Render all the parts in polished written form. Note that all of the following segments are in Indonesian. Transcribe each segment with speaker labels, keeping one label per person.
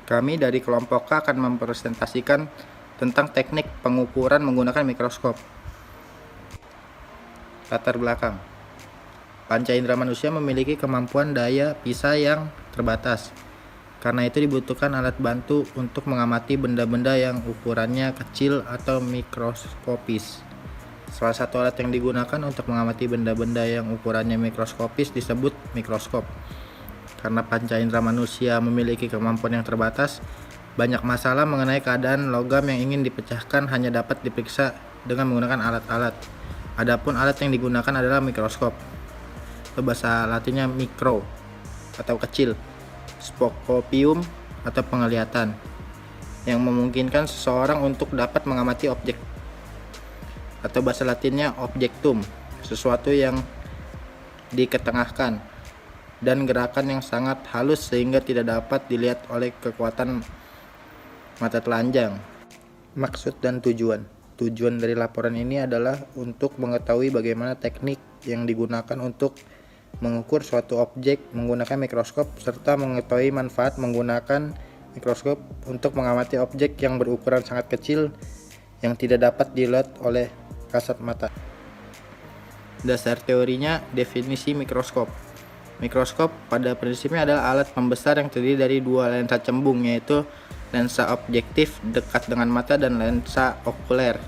Speaker 1: Kami dari kelompok K akan mempresentasikan tentang teknik pengukuran menggunakan mikroskop. Latar belakang. Panca indera manusia memiliki kemampuan daya pisah yang terbatas. Karena itu dibutuhkan alat bantu untuk mengamati benda-benda yang ukurannya kecil atau mikroskopis. Salah satu alat yang digunakan untuk mengamati benda-benda yang ukurannya mikroskopis disebut mikroskop. Karena panca indera manusia memiliki kemampuan yang terbatas, banyak masalah mengenai keadaan logam yang ingin dipecahkan hanya dapat diperiksa dengan menggunakan alat-alat. Adapun alat yang digunakan adalah mikroskop. Bahasa Latinnya mikro atau kecil, spokopium atau penglihatan, yang memungkinkan seseorang untuk dapat mengamati objek, atau bahasa Latinnya objektum, sesuatu yang diketengahkan dan gerakan yang sangat halus sehingga tidak dapat dilihat oleh kekuatan mata telanjang. Maksud dan tujuan. Tujuan dari laporan ini adalah untuk mengetahui bagaimana teknik yang digunakan untuk mengukur suatu objek menggunakan mikroskop serta mengetahui manfaat menggunakan mikroskop untuk mengamati objek yang berukuran sangat kecil yang tidak dapat dilihat oleh kasat mata. Dasar teorinya, definisi mikroskop. Mikroskop pada prinsipnya adalah alat pembesar yang terdiri dari dua lensa cembung, yaitu lensa objektif dekat dengan mata dan lensa okuler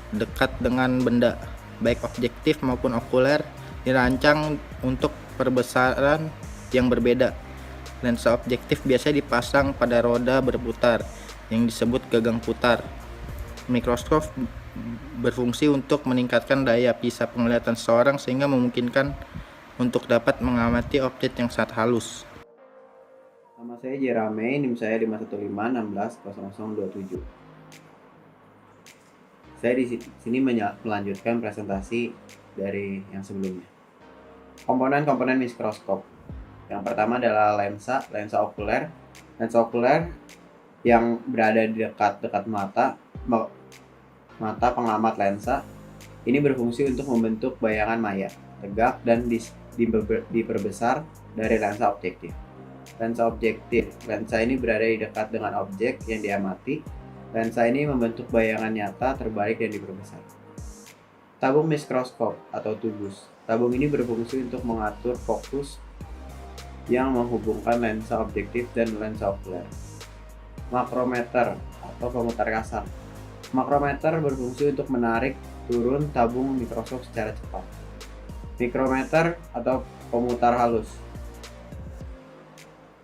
Speaker 1: dekat dengan benda. Baik objektif maupun okuler dirancang untuk perbesaran yang berbeda. Lensa objektif biasanya dipasang pada roda berputar yang disebut gagang putar. Mikroskop berfungsi untuk meningkatkan daya pisah penglihatan seseorang sehingga memungkinkan untuk dapat mengamati objek yang sangat halus.
Speaker 2: Nama saya Jerame, NIM saya 515160027. Saya di sini melanjutkan presentasi dari yang sebelumnya. Komponen-komponen mikroskop. Yang pertama adalah lensa okuler. Lensa okuler yang berada di dekat mata pengamat lensa. Ini berfungsi untuk membentuk bayangan maya, tegak dan diperbesar dari lensa objektif. Lensa ini berada di dekat dengan objek yang diamati. Lensa ini membentuk bayangan nyata terbalik dan diperbesar. Tabung mikroskop atau tubus. Tabung ini berfungsi untuk mengatur fokus yang menghubungkan lensa objektif dan lensa okuler. Makrometer atau pemutar kasar. Makrometer berfungsi untuk menarik turun tabung mikroskop secara cepat. Mikrometer atau pemutar halus.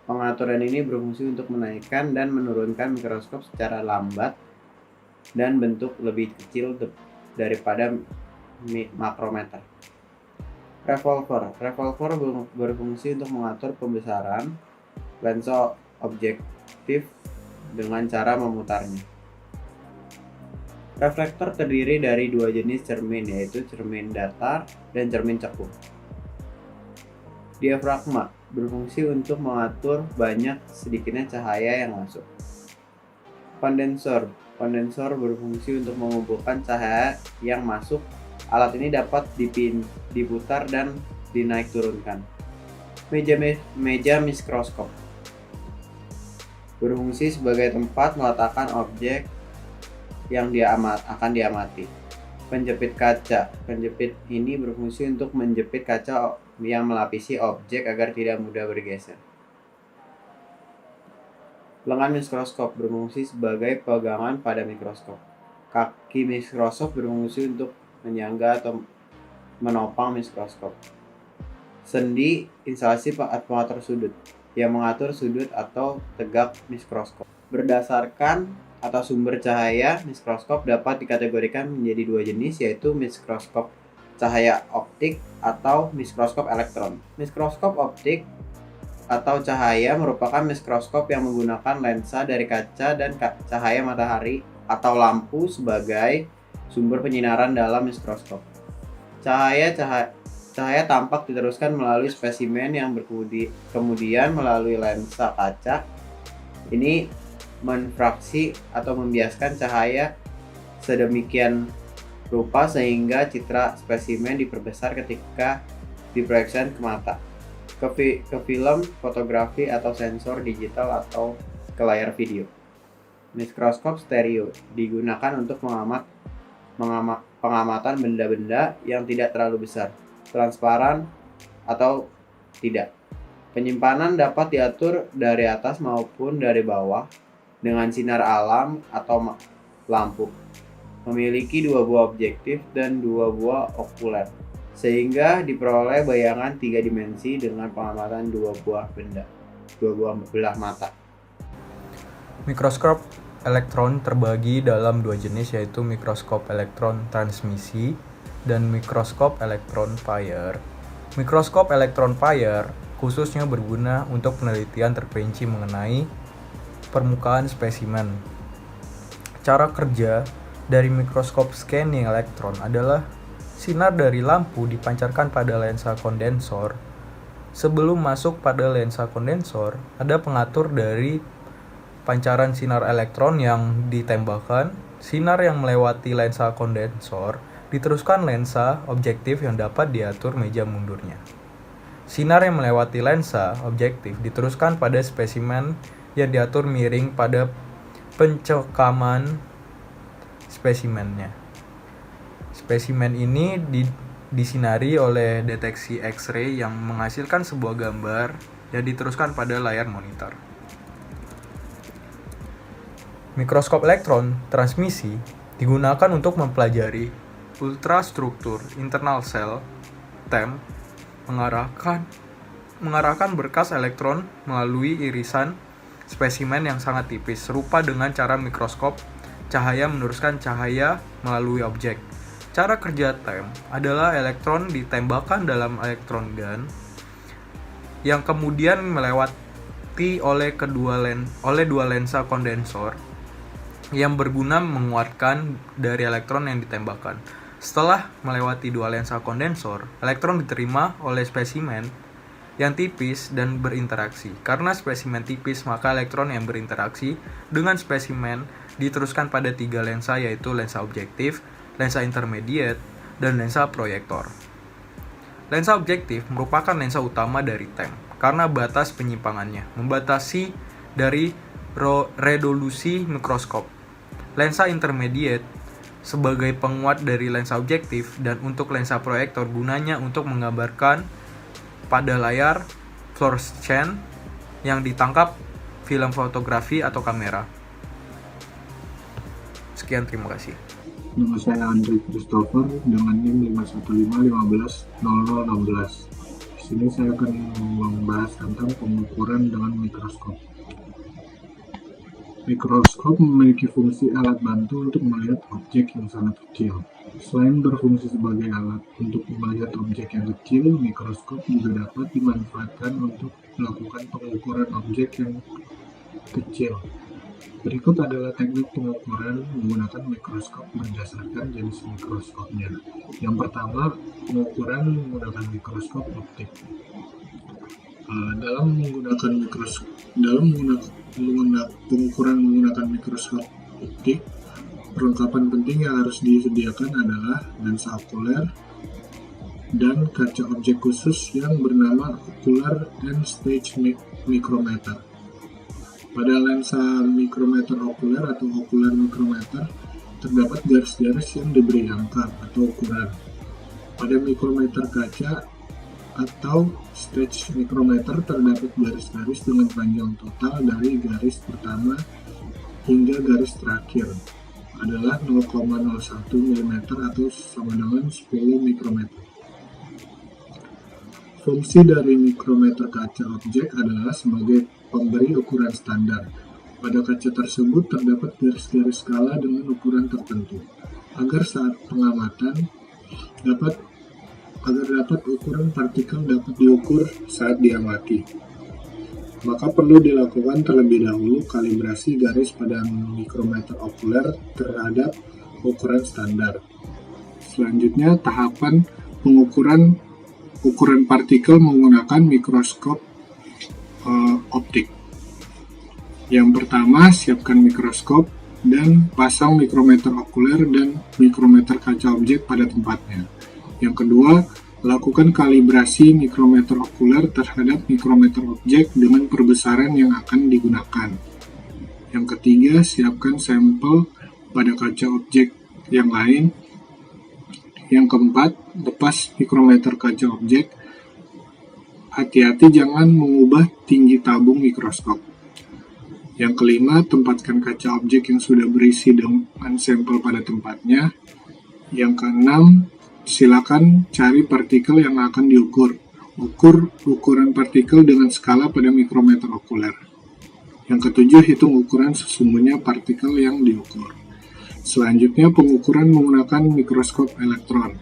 Speaker 2: Pengaturan ini berfungsi untuk menaikkan dan menurunkan mikroskop secara lambat dan bentuk lebih kecil daripada makrometer. Revolver berfungsi untuk mengatur pembesaran lensa objektif dengan cara memutarnya. Reflektor terdiri dari dua jenis cermin, yaitu cermin datar dan cermin cekung. Diafragma berfungsi untuk mengatur banyak sedikitnya cahaya yang masuk. Kondensor berfungsi untuk mengumpulkan cahaya yang masuk. Alat ini dapat diputar dan dinaik turunkan. Meja mikroskop berfungsi sebagai tempat meletakkan objek yang akan diamati. Penjepit kaca. Penjepit ini berfungsi untuk menjepit kaca yang melapisi objek agar tidak mudah bergeser. Lengan mikroskop berfungsi sebagai pegangan pada mikroskop. Kaki mikroskop berfungsi untuk menyangga atau menopang mikroskop. Sendi instalasi pengatur sudut yang mengatur sudut atau tegak mikroskop. Berdasarkan atau sumber cahaya, mikroskop dapat dikategorikan menjadi dua jenis, yaitu mikroskop cahaya optik atau mikroskop elektron. Mikroskop optik atau cahaya merupakan mikroskop yang menggunakan lensa dari kaca dan cahaya matahari atau lampu sebagai sumber penyinaran dalam mikroskop. Cahaya tampak diteruskan melalui spesimen yang kemudian melalui lensa kaca. Ini menfraksi atau membiaskan cahaya sedemikian rupa sehingga citra spesimen diperbesar ketika diproyeksikan ke mata, ke film fotografi atau sensor digital atau ke layar video. Mikroskop stereo digunakan untuk pengamatan benda-benda yang tidak terlalu besar, transparan atau tidak. Penyimpanan dapat diatur dari atas maupun dari bawah dengan sinar alam atau lampu. Memiliki 2 buah objektif dan 2 buah okuler, sehingga diperoleh bayangan 3 dimensi dengan pengamatan 2 buah belah mata.
Speaker 3: Mikroskop elektron terbagi dalam 2 jenis, yaitu mikroskop elektron transmisi dan mikroskop elektron Payer. Mikroskop elektron Payer khususnya berguna untuk penelitian terperinci mengenai permukaan spesimen. Cara kerja dari mikroskop scanning elektron adalah sinar dari lampu dipancarkan pada lensa kondensor. Sebelum masuk pada lensa kondensor, ada pengatur dari pancaran sinar elektron yang ditembakkan. Sinar yang melewati lensa kondensor diteruskan lensa objektif yang dapat diatur meja mundurnya. Sinar yang melewati lensa objektif diteruskan pada spesimen yang diatur miring pada pencekaman spesimennya. Spesimen ini disinari oleh deteksi X-ray yang menghasilkan sebuah gambar yang diteruskan pada layar monitor. Mikroskop elektron transmisi digunakan untuk mempelajari ultrastruktur internal sel TEM, mengarahkan berkas elektron melalui irisan spesimen yang sangat tipis, serupa dengan cara mikroskop cahaya meneruskan cahaya melalui objek. Cara kerja TEM adalah elektron ditembakkan dalam elektron gun yang kemudian melewati oleh dua lensa kondensor yang berguna menguatkan dari elektron yang ditembakkan. Setelah melewati 2 lensa kondensor, elektron diterima oleh spesimen yang tipis dan berinteraksi. Karena spesimen tipis, maka elektron yang berinteraksi dengan spesimen diteruskan pada 3 lensa, yaitu lensa objektif, lensa intermediate, dan lensa proyektor. Lensa objektif merupakan lensa utama dari TEM karena batas penyimpangannya membatasi dari resolusi mikroskop. Lensa intermediate sebagai penguat dari lensa objektif, dan untuk lensa proyektor gunanya untuk menggambarkan pada layar fluorescent yang ditangkap film fotografi atau kamera. Sekian, terima kasih.
Speaker 4: Nama saya Andre Christopher dengan NIM 515150016. Di sini saya akan membahas tentang pengukuran dengan mikroskop. Mikroskop memiliki fungsi alat bantu untuk melihat objek yang sangat kecil. Selain berfungsi sebagai alat untuk melihat objek yang kecil, mikroskop juga dapat dimanfaatkan untuk melakukan pengukuran objek yang kecil. Berikut adalah teknik pengukuran menggunakan mikroskop berdasarkan jenis mikroskopnya. Yang pertama, pengukuran menggunakan mikroskop optik. Dalam pengukuran menggunakan mikroskop optik, perlengkapan penting yang harus disediakan adalah lensa okuler dan kaca objek khusus yang bernama ocular and stage micrometer. Pada lensa mikrometer okuler atau ocular micrometer terdapat garis-garis yang diberi angka atau ukuran. Pada mikrometer kaca atau stage micrometer terdapat garis-garis dengan panjang total dari garis pertama hingga garis terakhir adalah 0,01 mm atau sama dengan 10 mikrometer. Fungsi dari mikrometer kaca objek adalah sebagai pemberi ukuran standar. Pada kaca tersebut terdapat garis-garis skala dengan ukuran tertentu, agar saat pengamatan dapat ukuran partikel dapat diukur saat diamati. Maka perlu dilakukan terlebih dahulu kalibrasi garis pada mikrometer okuler terhadap ukuran standar. Selanjutnya, tahapan pengukuran ukuran partikel menggunakan mikroskop optik. Yang pertama, siapkan mikroskop dan pasang mikrometer okuler dan mikrometer kaca objek pada tempatnya. Yang kedua, lakukan kalibrasi mikrometer okuler terhadap mikrometer objek dengan perbesaran yang akan digunakan. Yang ketiga, siapkan sampel pada kaca objek yang lain. Yang keempat, lepas mikrometer kaca objek. Hati-hati jangan mengubah tinggi tabung mikroskop. Yang kelima, tempatkan kaca objek yang sudah berisi dengan sampel pada tempatnya. Yang keenam, silakan cari partikel yang akan diukur. Ukur ukuran partikel dengan skala pada mikrometer okuler. Yang ketujuh, hitung ukuran sesungguhnya partikel yang diukur. Selanjutnya, pengukuran menggunakan mikroskop elektron.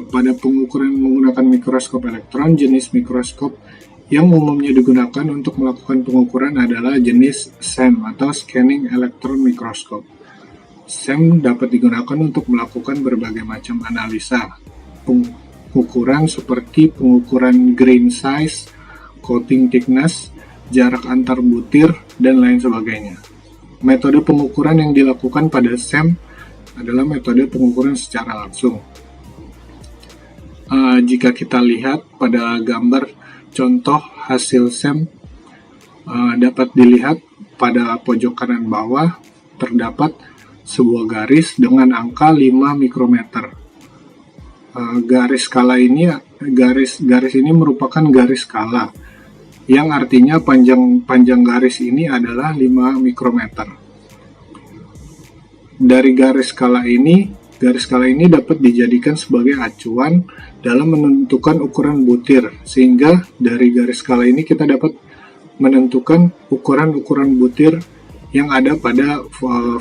Speaker 4: Pada pengukuran menggunakan mikroskop elektron, jenis mikroskop yang umumnya digunakan untuk melakukan pengukuran adalah jenis SEM atau Scanning Electron Microscope. SEM dapat digunakan untuk melakukan berbagai macam analisa pengukuran seperti pengukuran grain size, coating thickness, jarak antar butir, dan lain sebagainya. Metode pengukuran yang dilakukan pada SEM adalah metode pengukuran secara langsung. Jika kita lihat pada gambar contoh hasil SEM, dapat dilihat pada pojok kanan bawah terdapat sebuah garis dengan angka 5 mikrometer. Garis ini merupakan garis skala, yang artinya panjang garis ini adalah 5 mikrometer. Dari garis skala ini dapat dijadikan sebagai acuan dalam menentukan ukuran butir, sehingga dari garis skala ini kita dapat menentukan ukuran-ukuran butir yang ada pada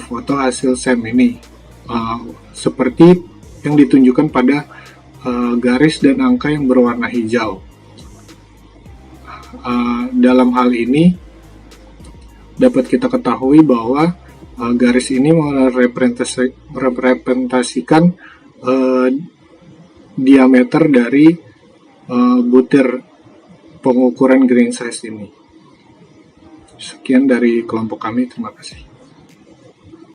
Speaker 4: foto hasil SEM ini, seperti yang ditunjukkan pada garis dan angka yang berwarna hijau. Dalam hal ini dapat kita ketahui bahwa garis ini merepresentasikan diameter dari butir pengukuran grain size ini. Sekian dari kelompok kami, terima kasih.